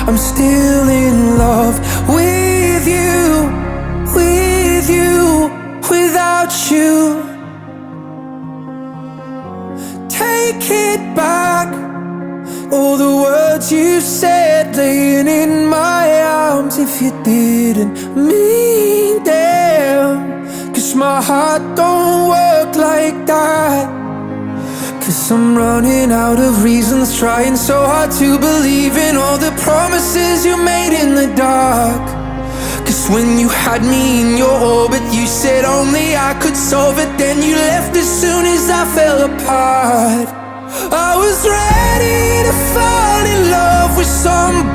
I'm still in love with you, without you. Take it back, all the words you said, laying in my arms. If you didn't mean them, 'cause my heart don't work like that. 'Cause I'm running out of reasons, trying so hard to believe in all the promises you made in the dark. 'Cause when you had me in your orbit, you said only I could solve it. Then you left as soon as I fell apart. I was ready to fall in love with somebody